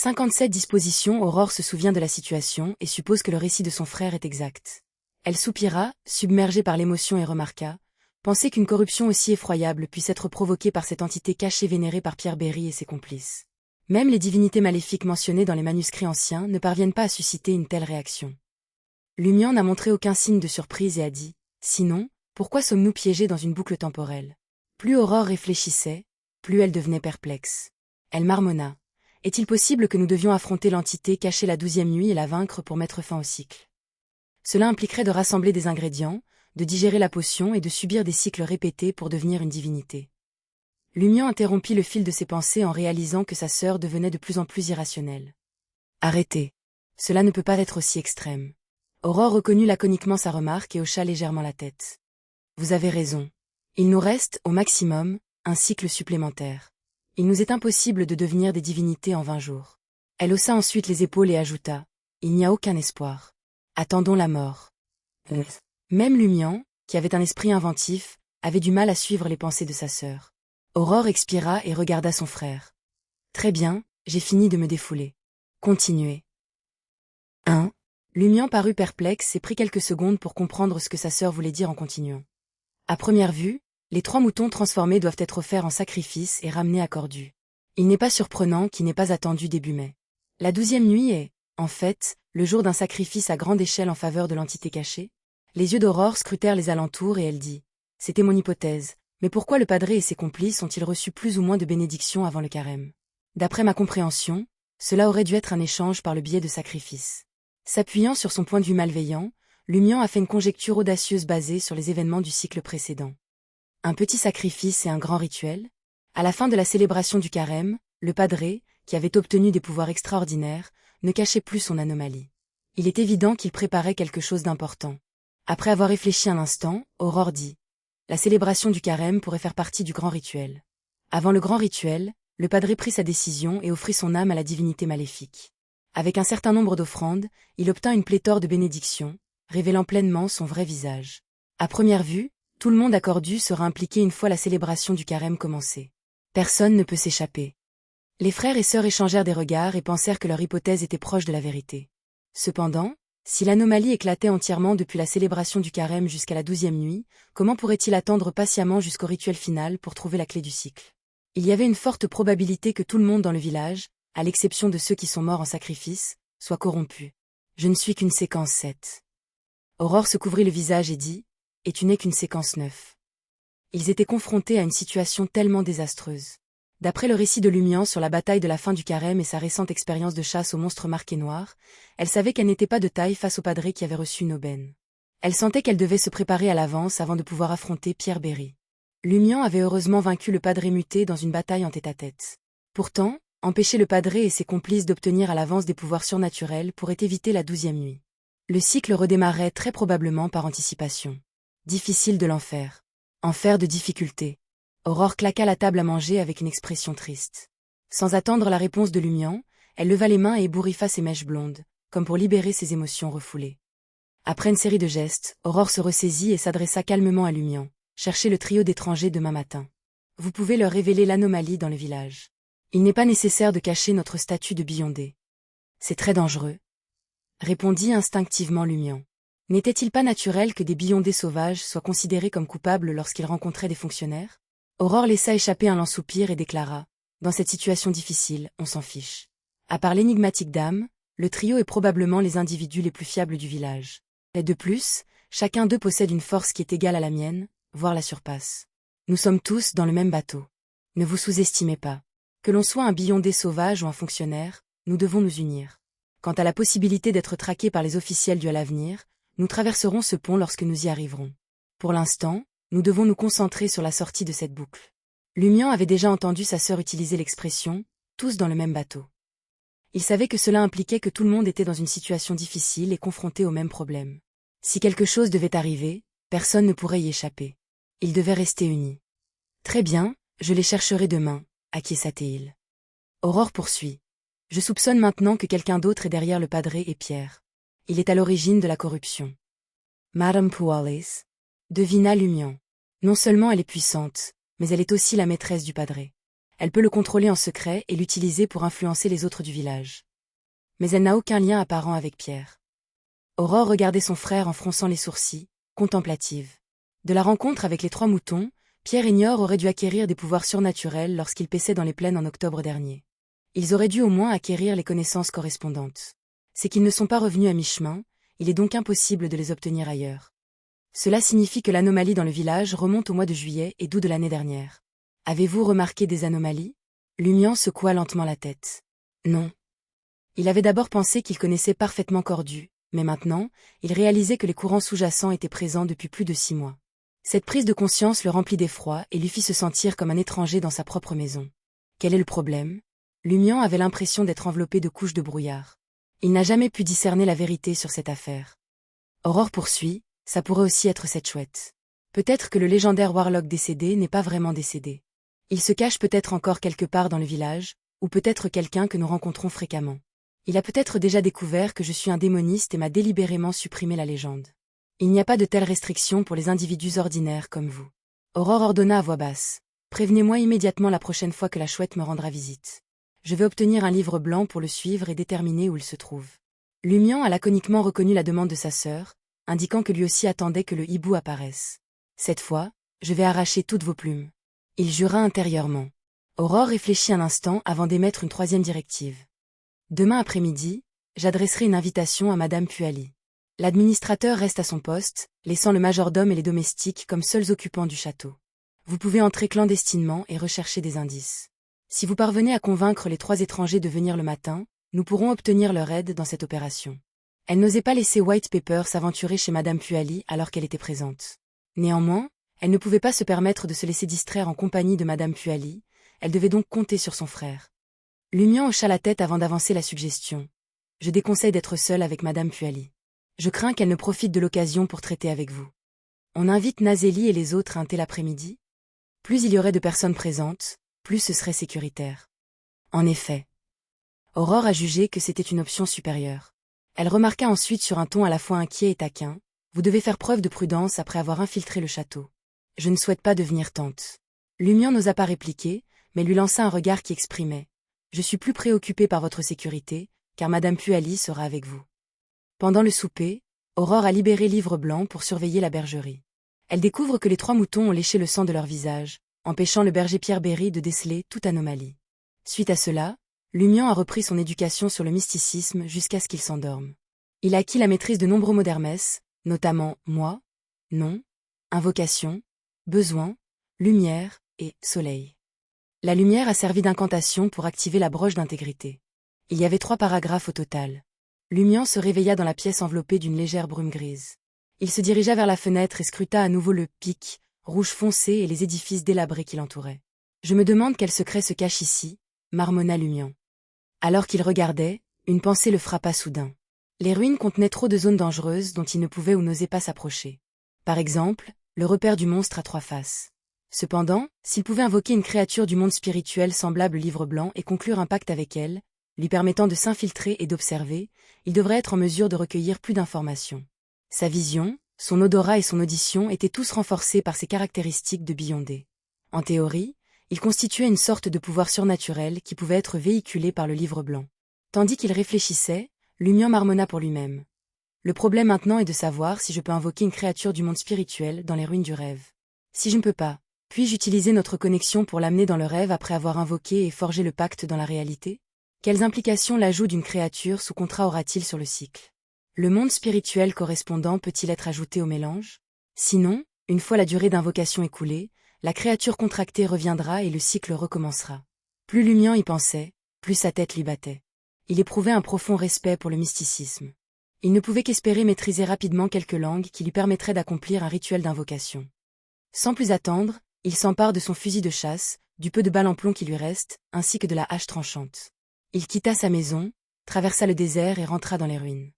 57 dispositions. Aurore se souvient de la situation et suppose que le récit de son frère est exact. Elle soupira, submergée par l'émotion et remarqua, penser qu'une corruption aussi effroyable puisse être provoquée par cette entité cachée vénérée par Pierre Berry et ses complices. Même les divinités maléfiques mentionnées dans les manuscrits anciens ne parviennent pas à susciter une telle réaction. Lumian n'a montré aucun signe de surprise et a dit « Sinon, pourquoi sommes-nous piégés dans une boucle temporelle ?» Plus Aurore réfléchissait, plus elle devenait perplexe. Elle marmonna. Est-il possible que nous devions affronter l'entité cachée la 12e nuit et la vaincre pour mettre fin au cycle? Cela impliquerait de rassembler des ingrédients, de digérer la potion et de subir des cycles répétés pour devenir une divinité. Lumian interrompit le fil de ses pensées en réalisant que sa sœur devenait de plus en plus irrationnelle. Arrêtez. Cela ne peut pas être aussi extrême. Aurore reconnut laconiquement sa remarque et hocha légèrement la tête. Vous avez raison. Il nous reste, au maximum, un cycle supplémentaire. Il nous est impossible de devenir des divinités en 20 jours. Elle haussa ensuite les épaules et ajouta. Il n'y a aucun espoir. Attendons la mort. Même Lumian, qui avait un esprit inventif, avait du mal à suivre les pensées de sa sœur. Aurore expira et regarda son frère. Très bien, j'ai fini de me défouler. Continuez. 1. Lumian parut perplexe et prit quelques secondes pour comprendre ce que sa sœur voulait dire en continuant. À première vue, les 3 moutons transformés doivent être offerts en sacrifice et ramenés à Cordu. Il n'est pas surprenant qu'il n'ait pas attendu début mai. La 12e nuit est, en fait, le jour d'un sacrifice à grande échelle en faveur de l'entité cachée. Les yeux d'Aurore scrutèrent les alentours et elle dit « C'était mon hypothèse, mais pourquoi le padré et ses complices ont-ils reçu plus ou moins de bénédictions avant le carême? D'après ma compréhension, cela aurait dû être un échange par le biais de sacrifices. » S'appuyant sur son point de vue malveillant, Lumian a fait une conjecture audacieuse basée sur les événements du cycle précédent. Un petit sacrifice et un grand rituel? À la fin de la célébration du carême, le padré, qui avait obtenu des pouvoirs extraordinaires, ne cachait plus son anomalie. Il est évident qu'il préparait quelque chose d'important. Après avoir réfléchi un instant, Aurore dit « La célébration du carême pourrait faire partie du grand rituel. » Avant le grand rituel, le padré prit sa décision et offrit son âme à la divinité maléfique. Avec un certain nombre d'offrandes, il obtint une pléthore de bénédictions, révélant pleinement son vrai visage. À première vue, tout le monde à Cordu sera impliqué une fois la célébration du carême commencée. Personne ne peut s'échapper. Les frères et sœurs échangèrent des regards et pensèrent que leur hypothèse était proche de la vérité. Cependant, si l'anomalie éclatait entièrement depuis la célébration du carême jusqu'à la 12e nuit, comment pourrait-il attendre patiemment jusqu'au rituel final pour trouver la clé du cycle? Il y avait une forte probabilité que tout le monde dans le village, à l'exception de ceux qui sont morts en sacrifice, soit corrompu. Je ne suis qu'une séquence 7. Aurore se couvrit le visage et dit « Et tu n'es qu'une séquence 9. » Ils étaient confrontés à une situation tellement désastreuse. D'après le récit de Lumian sur la bataille de la fin du carême et sa récente expérience de chasse aux monstres marqués noirs, elle savait qu'elle n'était pas de taille face au padré qui avait reçu une aubaine. Elle sentait qu'elle devait se préparer à l'avance avant de pouvoir affronter Pierre Berry. Lumian avait heureusement vaincu le padré muté dans une bataille en tête-à-tête. Pourtant, empêcher le padré et ses complices d'obtenir à l'avance des pouvoirs surnaturels pourrait éviter la 12e nuit. Le cycle redémarrait très probablement par anticipation. Difficile de l'en faire. En faire de difficulté. Aurore claqua la table à manger avec une expression triste. Sans attendre la réponse de Lumian, elle leva les mains et ébouriffa ses mèches blondes, comme pour libérer ses émotions refoulées. Après une série de gestes, Aurore se ressaisit et s'adressa calmement à Lumian. Cherchez le trio d'étrangers demain matin. Vous pouvez leur révéler l'anomalie dans le village. Il n'est pas nécessaire de cacher notre statut de Beyondé. C'est très dangereux. Répondit instinctivement Lumian. N'était-il pas naturel que des Beyondés sauvages soient considérés comme coupables lorsqu'ils rencontraient des fonctionnaires? Aurore laissa échapper un lent soupir et déclara « Dans cette situation difficile, on s'en fiche. À part l'énigmatique dame, le trio est probablement les individus les plus fiables du village. Et de plus, chacun d'eux possède une force qui est égale à la mienne, voire la surpasse. Nous sommes tous dans le même bateau. Ne vous sous-estimez pas. Que l'on soit un Beyondé sauvage ou un fonctionnaire, nous devons nous unir. Quant à la possibilité d'être traqués par les officiels du à l'avenir, nous traverserons ce pont lorsque nous y arriverons. Pour l'instant, nous devons nous concentrer sur la sortie de cette boucle. » Lumian avait déjà entendu sa sœur utiliser l'expression « tous dans le même bateau ». Il savait que cela impliquait que tout le monde était dans une situation difficile et confronté au même problème. Si quelque chose devait arriver, personne ne pourrait y échapper. Ils devaient rester unis. « Très bien, je les chercherai demain, » acquiesça-t-il. Aurore poursuit. « Je soupçonne maintenant que quelqu'un d'autre est derrière le padré et Pierre. Il est à l'origine de la corruption. » Madame Pualis, devina Lumian. Non seulement elle est puissante, mais elle est aussi la maîtresse du padré. Elle peut le contrôler en secret et l'utiliser pour influencer les autres du village. Mais elle n'a aucun lien apparent avec Pierre. Aurore regardait son frère en fronçant les sourcils, contemplative. De la rencontre avec les 3 moutons, Pierre et Niort auraient dû acquérir des pouvoirs surnaturels lorsqu'ils paissaient dans les plaines en octobre dernier. Ils auraient dû au moins acquérir les connaissances correspondantes. C'est qu'ils ne sont pas revenus à mi-chemin, il est donc impossible de les obtenir ailleurs. Cela signifie que l'anomalie dans le village remonte au mois de juillet et d'août de l'année dernière. Avez-vous remarqué des anomalies? Lumian secoua lentement la tête. Non. Il avait d'abord pensé qu'il connaissait parfaitement Cordu, mais maintenant, il réalisait que les courants sous-jacents étaient présents depuis plus de 6 mois. Cette prise de conscience le remplit d'effroi et lui fit se sentir comme un étranger dans sa propre maison. Quel est le problème? Lumian avait l'impression d'être enveloppé de couches de brouillard. Il n'a jamais pu discerner la vérité sur cette affaire. Aurore poursuit, ça pourrait aussi être cette chouette. Peut-être que le légendaire Warlock décédé n'est pas vraiment décédé. Il se cache peut-être encore quelque part dans le village, ou peut-être quelqu'un que nous rencontrons fréquemment. Il a peut-être déjà découvert que je suis un démoniste et m'a délibérément supprimé la légende. Il n'y a pas de telles restrictions pour les individus ordinaires comme vous. Aurore ordonna à voix basse. Prévenez-moi immédiatement la prochaine fois que la chouette me rendra visite. Je vais obtenir un livre blanc pour le suivre et déterminer où il se trouve. Lumian a laconiquement reconnu la demande de sa sœur, indiquant que lui aussi attendait que le hibou apparaisse. Cette fois, je vais arracher toutes vos plumes. Il jura intérieurement. Aurore réfléchit un instant avant d'émettre une 3e directive. Demain après-midi, j'adresserai une invitation à Madame Puali. L'administrateur reste à son poste, laissant le majordome et les domestiques comme seuls occupants du château. Vous pouvez entrer clandestinement et rechercher des indices. Si vous parvenez à convaincre les 3 étrangers de venir le matin, nous pourrons obtenir leur aide dans cette opération. Elle n'osait pas laisser White Pepper s'aventurer chez Madame Puali alors qu'elle était présente. Néanmoins, elle ne pouvait pas se permettre de se laisser distraire en compagnie de Madame Puali, elle devait donc compter sur son frère. Lumian hocha la tête avant d'avancer la suggestion. Je déconseille d'être seule avec Madame Puali. Je crains qu'elle ne profite de l'occasion pour traiter avec vous. On invite Nazélie et les autres à un thé l'après-midi? Plus il y aurait de personnes présentes, plus ce serait sécuritaire. En effet. Aurore a jugé que c'était une option supérieure. Elle remarqua ensuite sur un ton à la fois inquiet et taquin, vous devez faire preuve de prudence après avoir infiltré le château. Je ne souhaite pas devenir tante. Lumian n'osa pas répliquer, mais lui lança un regard qui exprimait. Je suis plus préoccupé par votre sécurité, car Madame Puali sera avec vous. Pendant le souper, Aurore a libéré Livre Blanc pour surveiller la bergerie. Elle découvre que les 3 moutons ont léché le sang de leur visage, empêchant le berger Pierre Berry de déceler toute anomalie. Suite à cela, Lumian a repris son éducation sur le mysticisme jusqu'à ce qu'il s'endorme. Il a acquis la maîtrise de nombreux mots d'Hermès, notamment « moi »,« non »,« invocation »,« besoin »,« lumière » et « soleil ». La lumière a servi d'incantation pour activer la broche d'intégrité. Il y avait 3 paragraphes au total. Lumian se réveilla dans la pièce enveloppée d'une légère brume grise. Il se dirigea vers la fenêtre et scruta à nouveau le pic, rouge foncé et les édifices délabrés qui l'entouraient. Je me demande quel secret se cache ici, marmonna Lumian. Alors qu'il regardait, une pensée le frappa soudain. Les ruines contenaient trop de zones dangereuses dont il ne pouvait ou n'osait pas s'approcher. Par exemple, le repère du monstre à 3 faces. Cependant, s'il pouvait invoquer une créature du monde spirituel semblable au Livre Blanc et conclure un pacte avec elle, lui permettant de s'infiltrer et d'observer, il devrait être en mesure de recueillir plus d'informations. Sa vision, son odorat et son audition étaient tous renforcés par ses caractéristiques de Beyondé. En théorie, il constituait une sorte de pouvoir surnaturel qui pouvait être véhiculé par le Livre Blanc. Tandis qu'il réfléchissait, Lumian marmonna pour lui-même. Le problème maintenant est de savoir si je peux invoquer une créature du monde spirituel dans les ruines du rêve. Si je ne peux pas, puis-je utiliser notre connexion pour l'amener dans le rêve après avoir invoqué et forgé le pacte dans la réalité? Quelles implications l'ajout d'une créature sous contrat aura-t-il sur le cycle? Le monde spirituel correspondant peut-il être ajouté au mélange? Sinon, une fois la durée d'invocation écoulée, la créature contractée reviendra et le cycle recommencera. Plus Lumian y pensait, plus sa tête lui battait. Il éprouvait un profond respect pour le mysticisme. Il ne pouvait qu'espérer maîtriser rapidement quelques langues qui lui permettraient d'accomplir un rituel d'invocation. Sans plus attendre, il s'empare de son fusil de chasse, du peu de balles en plomb qui lui reste, ainsi que de la hache tranchante. Il quitta sa maison, traversa le désert et rentra dans les ruines.